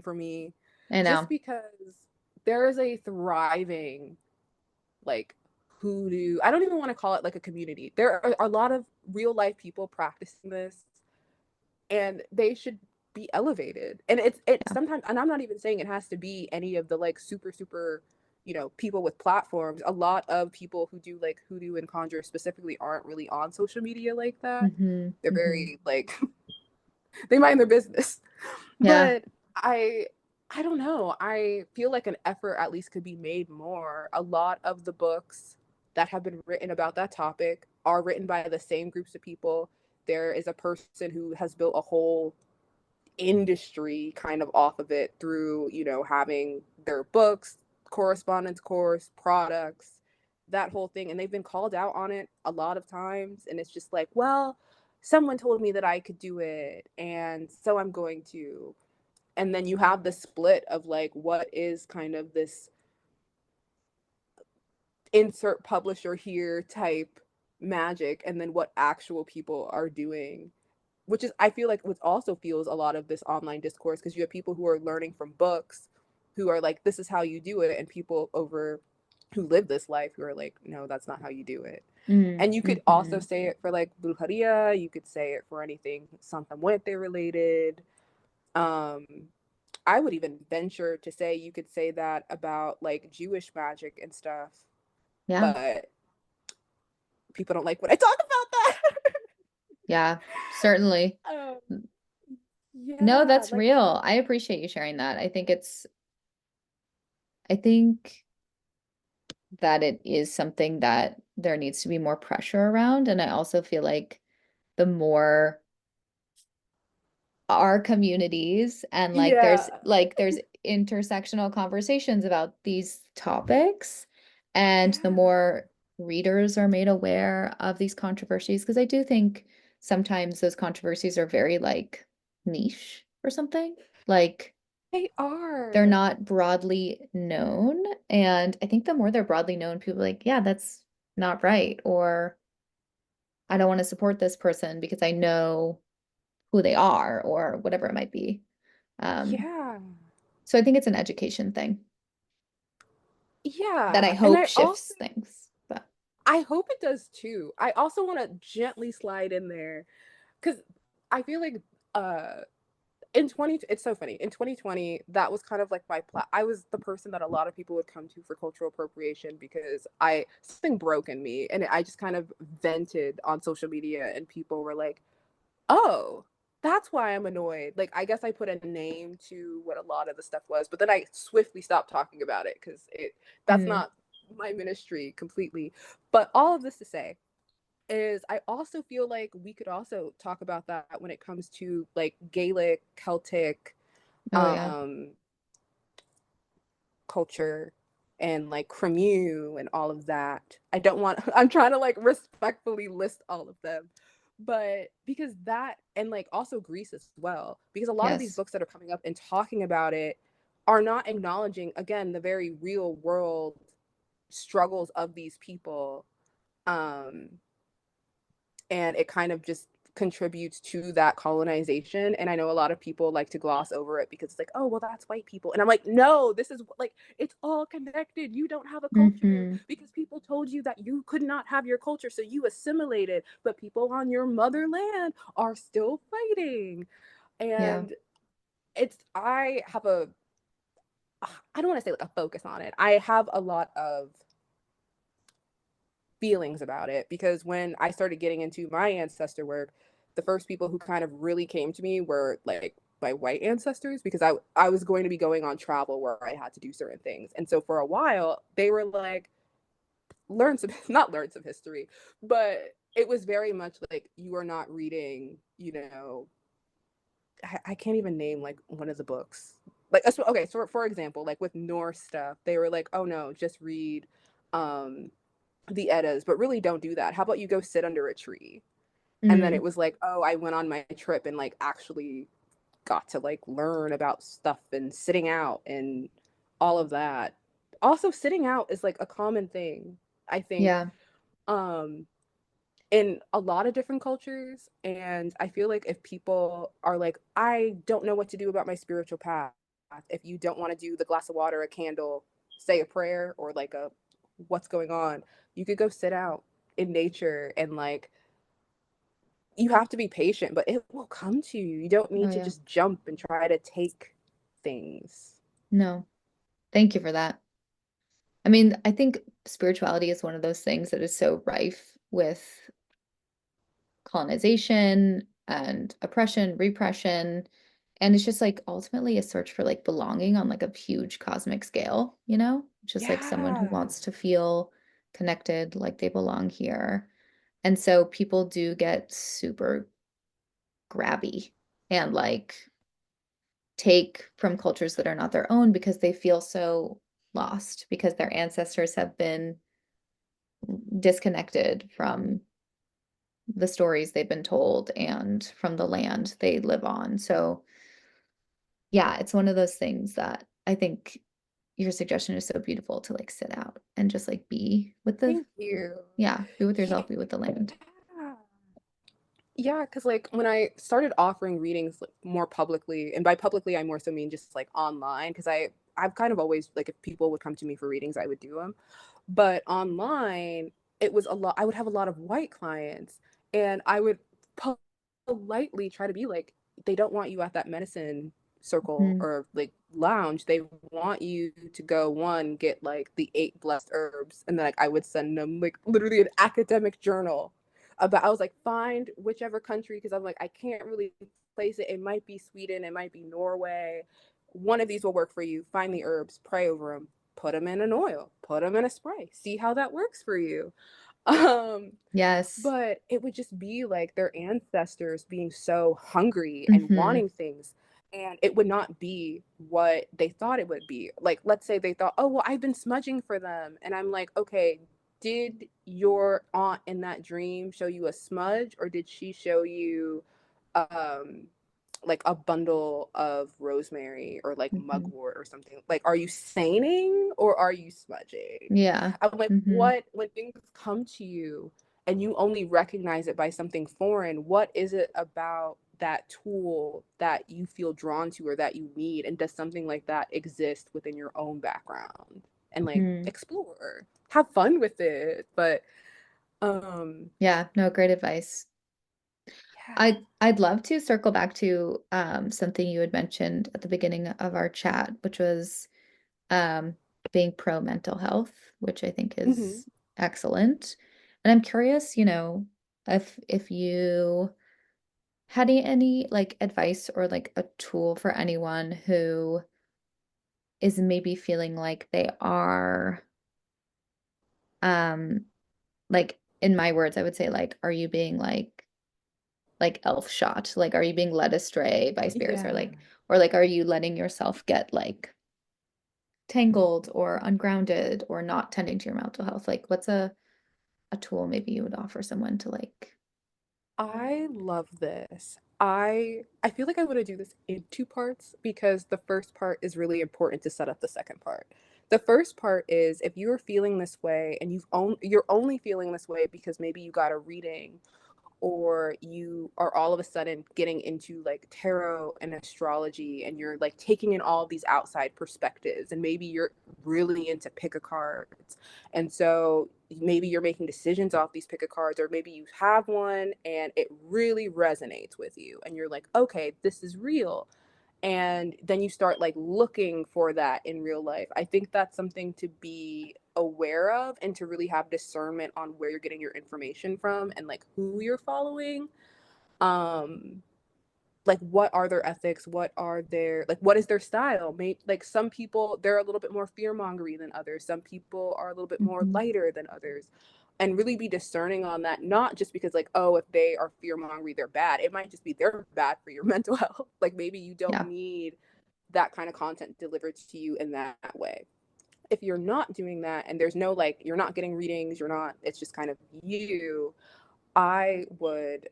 for me, I just know. because there is a thriving like hoodoo. I don't even want to call it like a community. There are a lot of real life people practicing this, and they should be elevated. And it's Yeah. sometimes, and I'm not even saying it has to be any of the like super, people with platforms. A lot of people who do like hoodoo and conjure specifically aren't really on social media like that. Hmm. They're Hmm. very like they mind their business. Yeah. But I don't know. I feel like an effort at least could be made more. A lot of the books that have been written about that topic are written by the same groups of people. There is a person who has built a whole industry kind of off of it through, having their books, correspondence course, products, that whole thing. And they've been called out on it a lot of times. And it's just like, well, someone told me that I could do it. And so I'm going to. And then you have the split of like, what is kind of this insert publisher here type magic, and then what actual people are doing, which is, I feel like, what also fuels a lot of this online discourse, because you have people who are learning from books who are like, this is how you do it, and people over who live this life who are like, no, that's not how you do it. Mm, And you could also hmm. say it for like brujeria, you could say it for anything Santa Muerte related. um I would even venture to say you could say that about like Jewish magic and stuff, Yeah. but people don't like when I talk about that. Yeah. Certainly. um, No, yeah, that's like, real. I appreciate you sharing that. I think that it is something that there needs to be more pressure around. And I also feel like the more our communities and yeah. there's intersectional conversations about these topics, and the Yeah, more readers are made aware of these controversies, because I do think sometimes those controversies are very like niche or something, like they they're are. not broadly known. And I think the more they're broadly known, people are like, yeah, that's not right, or I don't want to support this person because I know who they are or whatever it might be. Um, Yeah. so I think it's an education thing that I Yeah. And hope shifts things. But I hope it does too. I also want to gently slide in there because I feel like uh in 20 it's so funny. In 2020, that was kind of like I was the person that a lot of people would come to for cultural appropriation, because I something broke in me, and I just kind of vented on social media, and people were like, oh, that's why I'm annoyed. Like, I guess I put a name to what a lot of the stuff was, but then I swiftly stopped talking about it because that's mm, not my ministry completely. But all of this to say is, I also feel like we could also talk about that when it comes to like Gaelic, Celtic, oh yeah. um, culture, and like Cremu and all of that. I don't want, I'm trying to like respectfully list all of them. But because that, and like also Greece as well, because a lot of these Yes. books that are coming up and talking about it are not acknowledging, again, the very real world struggles of these people. Um, and it kind of just contributes to that colonization. And I know a lot of people like to gloss over it because it's like, oh, well, that's white people. And I'm like, no, this is like, it's all connected. You don't have a culture Hmm. because people told you that you could not have your culture, so you assimilated, but people on your motherland are still fighting. Yeah. And it's, I don't want to say like a focus on it. I have a lot of feelings about it because when I started getting into my ancestor work, the first people who kind of really came to me were like my white ancestors because I was going to be going on travel where I had to do certain things. And so for a while, they were like, learn some, not learn some history, but it was very much like you are not reading, I can't even name like one of the books. Like, okay, so for example, like with Norse stuff, they were like, oh no, just read um the Eddas, but really don't do that. How about you go sit under a tree? And then it Mm, was like, oh, I went on my trip and like actually got to like learn about stuff and sitting out and all of that. Also, sitting out is like a common thing, I think, yeah. um, in a lot of different cultures. And I feel like if people are like, I don't know what to do about my spiritual path, if you don't want to do the glass of water, a candle, say a prayer, or like a what's going on, you could go sit out in nature and like you have to be patient, but it will come to you. You don't Oh, need to yeah. just jump and try to take things. No, thank you for that. I mean, I think spirituality is one of those things that is so rife with colonization and oppression, repression. And it's just like ultimately a search for like belonging on like a huge cosmic scale, you know? Just like someone who Yeah. wants to feel connected, like they belong here. And so people do get super grabby and like take from cultures that are not their own because they feel so lost because their ancestors have been disconnected from the stories they've been told and from the land they live on. So, yeah, it's one of those things that I think your suggestion is so beautiful to like sit out and just like be with the, Thank you. yeah, be with Yeah. yourself, be with the land. Yeah, because like when I started offering readings like, more publicly, and by publicly I more so mean just like online, because I've kind of always like if people would come to me for readings, I would do them. But online, it was a lot. I would have a lot of white clients, and I would politely try to be like, they don't want you at that medicine circle Mm, or like lounge. They want you to go one get like the 8 blessed herbs, and then like I would send them like literally an academic journal about. I was like, find whichever country because I'm like I can't really place it. It might be Sweden, it might be Norway. One of these will work for you. Find the herbs, pray over them, put them in an oil, put them in a spray, see how that works for you. Um, yes. but it would just be like their ancestors being so hungry and Hmm. wanting things. And it would not be what they thought it would be. Like, let's say they thought, oh, well, I've been smudging for them. And I'm like, okay, did your aunt in that dream show you a smudge or did she show you um, like a bundle of rosemary or like Hmm. mugwort or something? Like, are you seining or are you smudging? Yeah. I'm like, Hmm. what, when things come to you and you only recognize it by something foreign, what is it about that tool that you feel drawn to or that you need? And does something like that exist within your own background? And like Hmm. explore, have fun with it. But um, Yeah, no, great advice. yeah. I'd love to circle back to something you had mentioned at the beginning of our chat, which was um, being pro mental health, which I think Mm-hmm. is excellent. And I'm curious, you know, if you had any like advice or like a tool for anyone who is maybe feeling like they are um like in my words, I would say like, are you being like elf shot? Like, are you being led astray by spirits Yeah. or like, are you letting yourself get like tangled or ungrounded or not tending to your mental health? Like, what's a tool maybe you would offer someone to like, I love this. I feel like I want to do this in 2 parts because the first part is really important to set up the second part. The first part is if you're feeling this way and you're only feeling this way because maybe you got a reading or you are all of a sudden getting into like tarot and astrology and you're like taking in all these outside perspectives and maybe you're really into pick a cards and so maybe you're making decisions off these pick a cards or maybe you have one and it really resonates with you and you're like okay this is real and then you start like looking for that in real life. I think that's something to be aware of and to really have discernment on where you're getting your information from and like who you're following. um like what are their ethics, what are their like what is their style. Maybe like some people they're a little bit more fear mongery than others, some people are a little bit more Mm-hmm. lighter than others, and really be discerning on that, not just because like, oh, if they are fear mongery they're bad. It might just be they're bad for your mental health. Like maybe you don't Yeah. need that kind of content delivered to you in that way. If you're not doing that and there's no like you're not getting readings, you're not, it's just kind of you, I would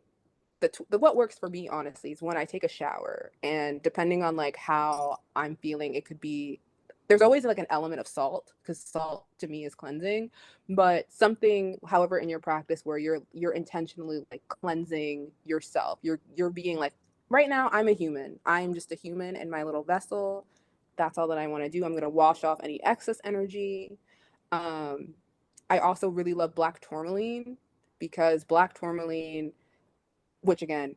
the what works for me honestly is when I take a shower, and depending on like how I'm feeling, it could be there's always like an element of salt because salt to me is cleansing, but something however in your practice where you're intentionally like cleansing yourself. You're being like, right now I'm a human, I'm just a human in my little vessel. That's all that I want to do. I'm going to wash off any excess energy. um I also really love black tourmaline, because black tourmaline, which again,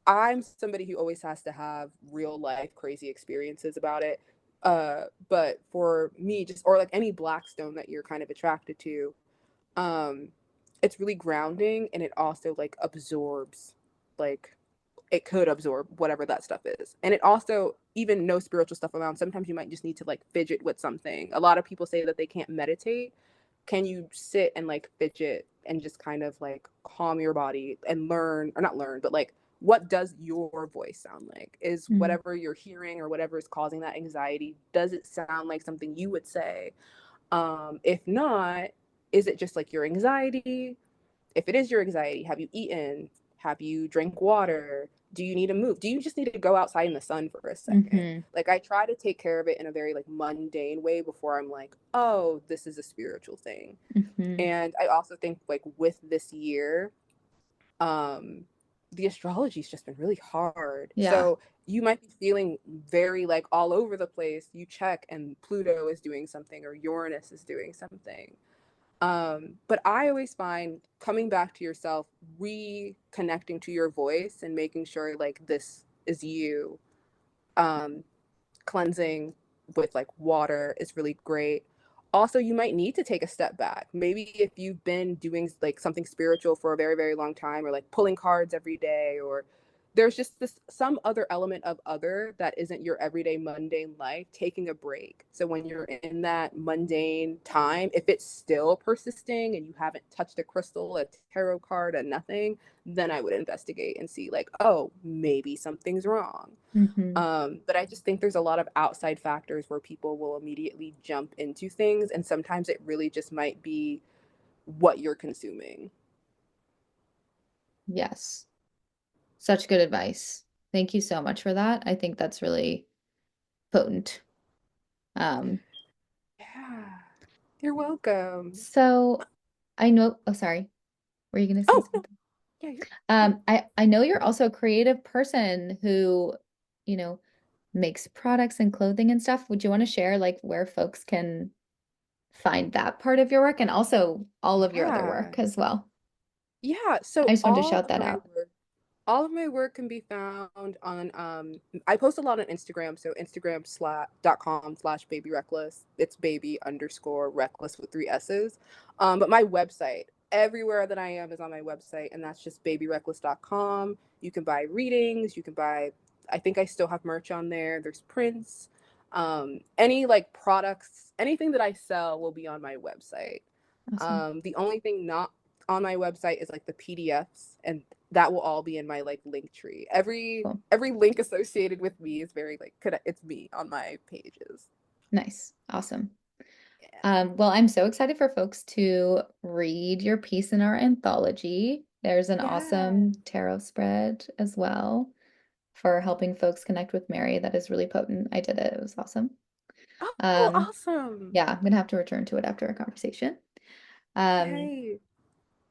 I'm somebody who always has to have real life crazy experiences about it. But for me, just or like any black stone that you're kind of attracted to, um, it's really grounding, and it also like absorbs, like it could absorb whatever that stuff is. And it also, even no spiritual stuff around, sometimes you might just need to like fidget with something. A lot of people say that they can't meditate. Can you sit and like fidget and just kind of like calm your body and learn, or not learn, but like what does your voice sound like? Is Mm-hmm. whatever you're hearing or whatever is causing that anxiety, does it sound like something you would say? If not, is it just like your anxiety? If it is your anxiety, have you eaten? Have you drank water? Do you need to move? Do you just need to go outside in the sun for a second? Mm-hmm. Like I try to take care of it in a very like mundane way before I'm like, oh, this is a spiritual thing. Mm-hmm. And I also think like with this year, um, the astrology's just been really hard. Yeah. So you might be feeling very like all over the place. You check and Pluto is doing something or Uranus is doing something. But I always find coming back to yourself, reconnecting to your voice and making sure like this is you. Um, Cleansing with like water is really great. Also, you might need to take a step back. Maybe if you've been doing like something spiritual for a very, very long time, or like pulling cards every day, or there's just this some other element of other that isn't your everyday mundane life, taking a break. So when you're in that mundane time, if it's still persisting and you haven't touched a crystal, a tarot card, a nothing, then I would investigate and see like, oh, maybe something's wrong. Mm-hmm. But I just think there's a lot of outside factors where people will immediately jump into things, and sometimes it really just might be what you're consuming. Yes. Such good advice. Thank you so much for that. I think that's really potent. Um, Yeah, you're welcome. so I know, oh, sorry. Were you gonna say Oh, no, something? yeah, you're I know you're also a creative person who, you know, makes products and clothing and stuff. Would you want to share like where folks can find that part of your work and also all of your other yeah, work as well? yeah. I So just wanted to shout that out. all of my work can be found on I post a lot on Instagram, so instagram.com/baby reckless. It's baby underscore reckless with three s's. But my website, everywhere that I am is on my website, and that's just babyreckless.com. You can buy readings, you can buy, I think I still have merch on there, there's prints, any like products, anything that I sell will be on my website. Awesome. The only thing not on my website is like the PDFs, and that will all be in my like link tree. Cool. Every link associated with me is very like it's me on my pages. Nice. Awesome. Yeah. Well, I'm so excited for folks to read your piece in our anthology. There's an Yeah. awesome tarot spread as well for helping folks connect with Mary. That is really potent. I did it. It was awesome. Oh, Um, awesome. yeah, I'm gonna have to return to it after our conversation. Um, Yay.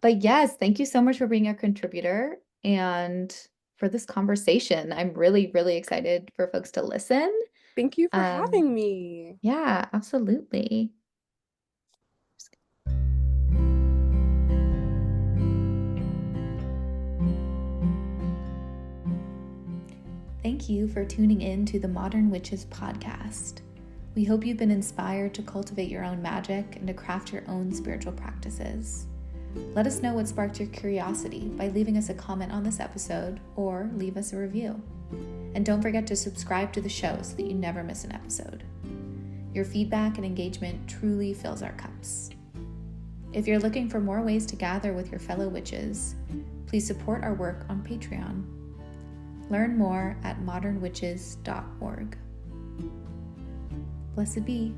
but yes, thank you so much for being a contributor and for this conversation. I'm really, really excited for folks to listen. Thank you for Um, having me. yeah, absolutely. Thank you for tuning in to the Modern Witches podcast. We hope you've been inspired to cultivate your own magic and to craft your own spiritual practices. Let us know what sparked your curiosity by leaving us a comment on this episode or leave us a review. And don't forget to subscribe to the show so that you never miss an episode. Your feedback and engagement truly fills our cups. If you're looking for more ways to gather with your fellow witches, please support our work on Patreon. Learn more at modernwitches.org. Blessed be.